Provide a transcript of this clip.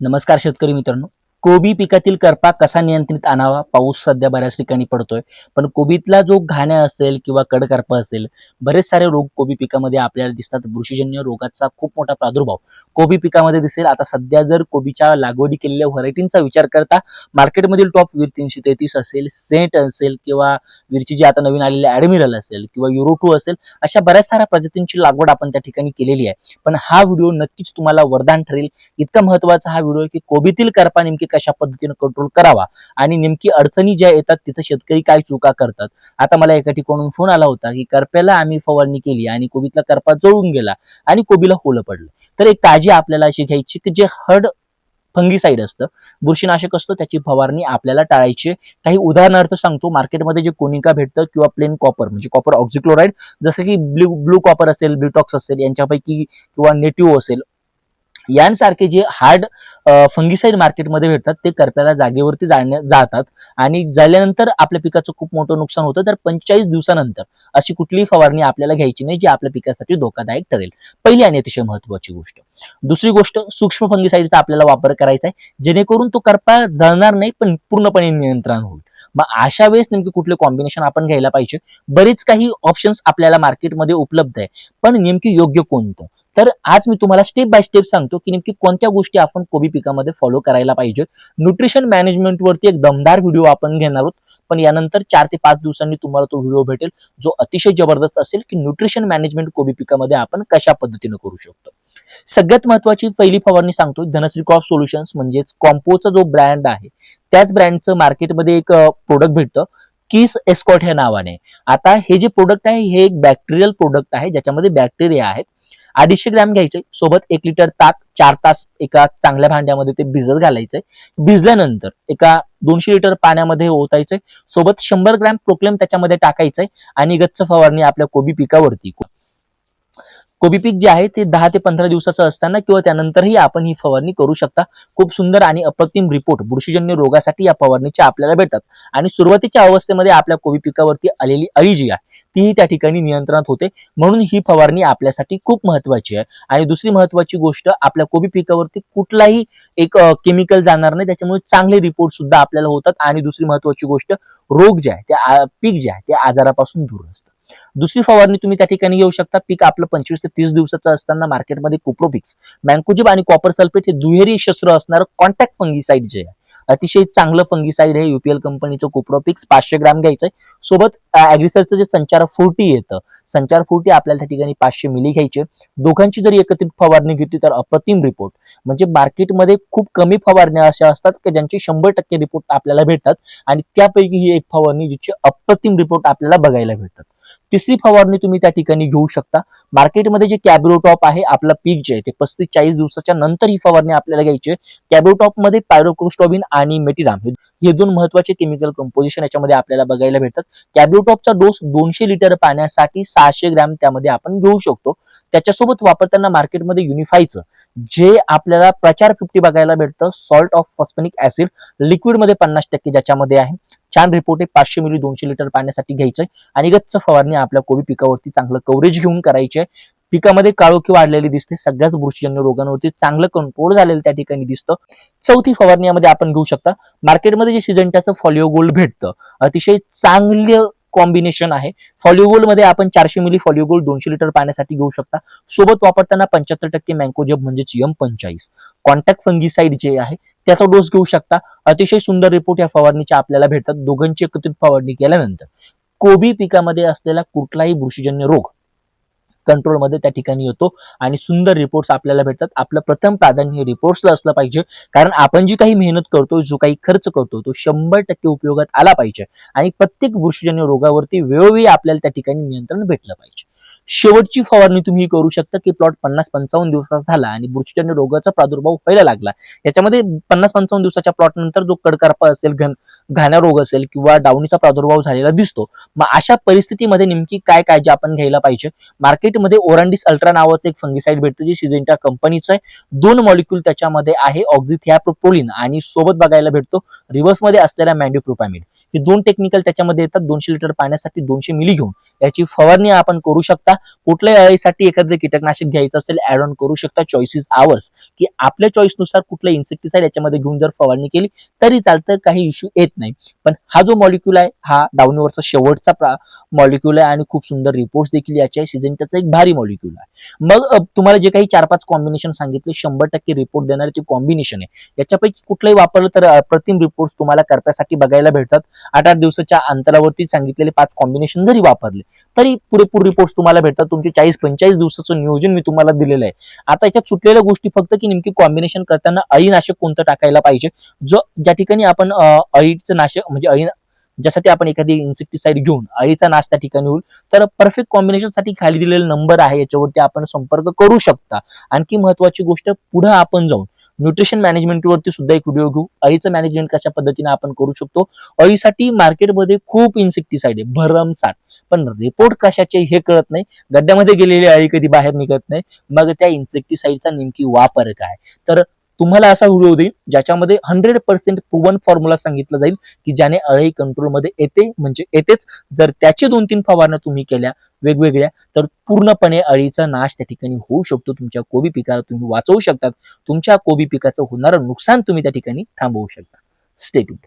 नमस्कार शेतकरी मित्रांनो. कोबी पिकातील करपा कसा नियंत्रित आणावा? पाऊस सध्या बऱ्याच ठिकाणी पडतोय, पण कोबीतला जो घाण्या असेल किंवा कडकरपा असेल, बरेच सारे रोग कोबी पिकामध्ये आपल्याला दिसतात. बुरशीजन्य रोगाचा खूप मोठा प्रादुर्भाव कोबी पिकामध्ये दिसेल. आता सध्या जर कोबीच्या लागवडी केलेल्या व्हरायटींचा विचार करता मार्केटमधील टॉप वीर 333 असेल, सेंट असेल किंवा वीरची जी आता नवीन आलेली ॲडमिरल असेल किंवा युरो 2 असेल, अशा बऱ्याच साऱ्या प्रजातींची लागवड आपण त्या ठिकाणी केलेली आहे. पण हा व्हिडिओ नक्कीच तुम्हाला वरदान ठरेल. इतका महत्त्वाचा हा व्हिडिओ आहे की कोबीतील करपा नेमकी कशा पद्धतीने कंट्रोल करावा आणि नेमकी अडचणी ज्या येतात तिथे शेतकरी काय चुका करतात. आता मला एका ठिकाणून फोन आला होता की करप्याला आम्ही फवारणी केली आणि कोबीतला करपा जळून गेला आणि कोबीला होलं पडलं. तर एक काळजी आपल्याला अशी घ्यायची की जे हर्ड फंगीसाईड असतं, बुरशीनाशक असतं, त्याची फवारणी आपल्याला टाळायची. काही उदाहरणार्थ सांगतो, मार्केटमध्ये जे कोनिका भेटतं किंवा प्लेन कॉपर म्हणजे कॉपर ऑक्झिक्लोराइड, जसं की ब्लू कॉपर असेल, ब्रिटॉक्स असेल, यांच्यापैकी किंवा नेटिव्ह असेल, यांसारखे जे हार्ड फंगीसाईड मार्केटमध्ये भेटतात ते करप्याला जागेवरती जातात आणि झाल्यानंतर आपल्या पिकाचं खूप मोठं नुकसान होतं. तर 45 दिवसानंतर अशी कुठलीही फवारणी आपल्याला घ्यायची नाही जी आपल्या पिकासाठी धोकादायक ठरेल. पहिली आणि अतिशय महत्वाची गोष्ट. दुसरी गोष्ट, सूक्ष्म फंगीसाईडचा आपल्याला वापर करायचा आहे जेणेकरून तो करपा जळणार नाही पण पूर्णपणे नियंत्रण होईल. मग अशा वेळेस नेमके कुठले कॉम्बिनेशन आपण घ्यायला पाहिजे? बरेच काही ऑप्शन्स आपल्याला मार्केटमध्ये उपलब्ध आहे, पण नेमकी योग्य कोणतं? तर आज मी तुम्हाला स्टेप बाय स्टेप सांगतो की नेमकी कोणत्या गोष्टी आपण कोबी पिकामध्ये फॉलो करायला पाहिजे. न्यूट्रिशन मॅनेजमेंट वरती एक दमदार व्हिडिओ आपण घेणार आहोत, पण यानंतर 4 ते 5 दिवसांनी तुम्हाला तो व्हिडिओ भेटेल जो अतिशय जबरदस्त असेल की न्यूट्रिशन मॅनेजमेंट कोबी पिकामध्ये आपण कशा पद्धतीने करू शकतो. सगळ्यात महत्वाची पहिली फवारणी सांगतो, धनश्री क्रॉप सोल्युशन्स म्हणजेच कॉम्पोचा जो ब्रँड आहे त्याच ब्रँडचं मार्केटमध्ये एक प्रोडक्ट भेटतं, किस एस्कॉट ह्या नावाने. आता हे जे प्रोडक्ट आहे हे एक बॅक्टेरियल प्रोडक्ट आहे ज्याच्यामध्ये बॅक्टेरिया आहेत. 250 ग्रॅम घ्यायचे, सोबत 1 लिटर ताक 4 तास एका चांगल्या भांड्यामध्ये ते भिजत घालायचंय. भिजल्यानंतर एका 200 लिटर पाण्यामध्ये ओतायचंय, सोबत 100 ग्रॅम प्रोक्लेम त्याच्यामध्ये टाकायचंय आणि गच्च फवारणी आपल्या कोबी पिकावरती. कोबी पीक जे आहे ते 10 ते 15 दिवसाचं असताना किंवा त्यानंतरही आपण ही फवारणी करू शकता. खूप सुंदर आणि अप्रतिम रिपोर्ट बुरशीजन्य रोगासाठी या फवारणीचे आपल्याला भेटतात आणि सुरुवातीच्या अवस्थेमध्ये आपल्या कोबी पिकावरती आलेली अळी जी आहे तीही त्या ठिकाणी नियंत्रणात होते. म्हणून ही फवारणी आपल्यासाठी खूप महत्वाची आहे. आणि दुसरी महत्वाची गोष्ट, आपल्या कोबी पिकावरती कुठलाही एक केमिकल जाणार नाही, त्याच्यामुळे चांगले रिपोर्ट सुद्धा आपल्याला होतात. आणि दुसरी महत्वाची गोष्ट, रोग जे आहे ते पीक जे आहे ते आजारापासून दूर असतं. दुसरी फवारणी तुम्ही त्या ठिकाणी घेऊ शकता. पीक आपलं 25 ते 30 दिवसाचं असताना मार्केटमध्ये कोप्रोपिक्स, मँकोजिब आणि कॉपर सल्फेट हे दुहेरी शस्त्र असणारं कॉन्टॅक्ट फंगीसाईड जे आहे, अतिशय चांगलं फंगीसाईड आहे. युपीएल कंपनीचं कोप्रोपिक्स 500 ग्रॅम घ्यायचंय. सोबत ॲग्रिसरचं जे संचार 40 येतं, संचार 40 आपल्याला त्या ठिकाणी 500 मिली घ्यायचे. दोघांची जर एकत्रित फवारणी घेतली तर अप्रतिम रिपोर्ट, म्हणजे मार्केटमध्ये खूप कमी फवारण्या अशा असतात की ज्यांचे 100% रिपोर्ट आपल्याला भेटतात आणि त्यापैकी ही एक फवारणी जिचे अप्रतिम रिपोर्ट आपल्याला बघायला भेटतात. तिसरी फवारणी तुम्ही त्या ठिकाणी घेऊ शकता. मार्केटमध्ये जे कॅब्रोटॉप आहे, आपलं पीक जे आहे ते 35-40 दिवसाच्या नंतर ही फवारणी आपल्याला घ्यायची आहे. कॅब्रोटॉप मध्ये पायरोक्लोस्टॉबिन आणि मेटिराम हे दोन महत्वाचे केमिकल कंपोजिशन याच्यामध्ये आपल्याला बघायला भेटतात. कॅब्रोटॉपचा डोस 200 लिटर पाण्यासाठी 600 ग्रॅम त्यामध्ये आपण घेऊ शकतो. त्याच्यासोबत वापरताना मार्केटमध्ये युनिफायचं जे आपल्याला प्रचार 50 बघायला भेटतं, सॉल्ट ऑफ फॉस्फेनिक ऍसिड लिक्विडमध्ये 50% ज्याच्यामध्ये आहे. छान रिपोर्ट आहे. 500 मिली 200 लिटर पाण्यासाठी घ्यायचंय आणि गच्च फवारणी आपल्या कोबी पिकावरती चांगलं कव्हरेज घेऊन करायची आहे. पिकामध्ये काळोखी वाढलेली दिसते, सगळ्याच बुरशीजन्य रोगांवरती चांगलं कंट्रोल झालेलं त्या ठिकाणी दिसतं. चौथी फवारणी आपण घेऊ शकता. मार्केटमध्ये जे सिजंटाचं फॉलिओ गोल्ड भेटतं, अतिशय चांगलं कॉम्बिनेशन आहे. फॉलिओ गोल्ड मध्ये आपण 400 मिली फॉलिओ गोल्ड 200 लिटर पाण्यासाठी घेऊ शकता. सोबत वापरताना 75% मँकोजब म्हणजेच M45 कॉन्टॅक्ट फंगीसाईड जे आहे त्याचा डोस घेऊ शकता. अतिशय सुंदर रिपोर्ट या फवारणीच्या आपल्याला भेटतात. दोघांची एकत्रित फवारणी केल्यानंतर कोबी पिकामध्ये असलेला कुठलाही बुरशीजन्य रोग कंट्रोलमध्ये त्या ठिकाणी येतो आणि सुंदर रिपोर्ट्स आपल्याला भेटतात. आपलं प्रथम प्राधान्य रिपोर्ट्सला असलं पाहिजे, कारण आपण जी काही मेहनत करतो, जो काही खर्च करतो तो 100% उपयोगात आला पाहिजे आणि प्रत्येक बुरशीजन्य रोगावरती वेळोवेळी आपल्याला त्या ठिकाणी नियंत्रण भेटलं पाहिजे. शेवटची फवारणी तुम्ही करू शकता की प्लॉट 50-55 दिवसाचा झाला आणि बुरशीजन्य रोगाचा प्रादुर्भाव व्हायला लागला, याच्यामध्ये 50-55 दिवसाच्या प्लॉट नंतर जो कडकारपा असेल, घाण्या रोग असेल किंवा डावणीचा प्रादुर्भाव झालेला दिसतो, मग अशा परिस्थितीमध्ये नेमकी काय काळजी आपण घ्यायला पाहिजे? मार्केटमध्ये ओरांडिस अल्ट्रा नावाचं एक फंगीसाईड भेटतं जे सिजेंटा कंपनीचं आहे. 2 मॉलिक्यूल त्याच्यामध्ये आहे, ऑक्झिथियाप्रोपोलिन आणि सोबत बघायला भेटतो रिव्हर्समध्ये असलेला मॅन्डिप्रोपॅमिड. हे 2 टेक्निकल त्याच्यामध्ये येतात. 200 लिटर पाण्यासाठी 200 मिली घेऊन याची फवारणी आपण करू शकता. कुठल्याही अळीसाठी एखादं कीटकनाशक घ्यायचं असेल ऍड ऑन करू शकता. चॉईसेस आवर्स, की आपल्या चॉईसनुसार कुठलं इन्सेक्टिसाइड याच्यामध्ये घेऊन जर फवारणी केली तरी चालतं, काही इश्यू येत नाही. पण हा जो मॉलिक्यूल आहे हा डाउनीवरचा शेवटचा मॉलिक्यूल आहे आणि खूप सुंदर रिपोर्ट्स देखील याचे आहे. सिजेंटाचा एक भारी मॉलिक्यूल आहे. मग तुम्हाला जे काही 4-5 कॉम्बिनेशन सांगितले 100% रिपोर्ट देणारे ते कॉम्बिनेशन आहे. याच्यापैकी कुठलंही वापरलं तर अप्रतिम रिपोर्ट्स तुम्हाला करप्यासाठी बघायला भेटतात. 8-8 दिवसाच्या अंतरावरती सांगितलेले 5 कॉम्बिनेशन जरी वापरले तरी पुरेपूर रिपोर्ट्स तुम्हाला भेटतात. तुमचे 40-45 दिवसाचं नियोजन मी तुम्हाला दिलेलं आहे. आता याच्यात सुटलेल्या गोष्टी फक्त की नेमकी कॉम्बिनेशन करताना अळीनाशक कोणतं टाकायला पाहिजे. ज्या ठिकाणी आपण अळीचं नाशक म्हणजे अळी ज्यासाठी आपण एखादी इन्सेक्टिसाइड घेऊन अळीचा नाश त्या ठिकाणी होईल, तर परफेक्ट कॉम्बिनेशन साठी खाली दिलेला नंबर आहे याच्यावरती आपण संपर्क करू शकता. आणखी महत्वाची गोष्ट, पुढे आपण जाऊन न्यूट्रिशन मॅनेजमेंटवरती सुद्धा एक व्हिडिओ घेऊ. अळीचं मॅनेजमेंट कशा पद्धतीने आपण करू शकतो. अळीसाठी मार्केटमध्ये खूप इन्सेक्टिसाइड आहे भरमसाठ, पण रिपोर्ट कशाचे हे कळत नाही. गड्ड्यामध्ये गेलेली अळी कधी बाहेर निघत नाही. मग त्या इन्सेक्टिसाइडचा नेमकी वापर काय. तर तुम्हाला असा व्हिडिओ देईल ज्याच्यामध्ये 100% प्रूव्हन फॉर्म्युला सांगितलं जाईल की ज्याने अळी कंट्रोलमध्ये येते म्हणजे येतेच. जर त्याचे 2-3 फवारण्या तुम्ही केल्या वेगवेगळ्या तर पूर्णपणे अळीचा नाश त्या ठिकाणी होऊ शकतो. तुमच्या कोबी पिकाला तुम्ही वाचवू शकतात. तुमच्या कोबी पिकाचं होणारं नुकसान तुम्ही त्या ठिकाणी थांबवू शकता. Stay tuned.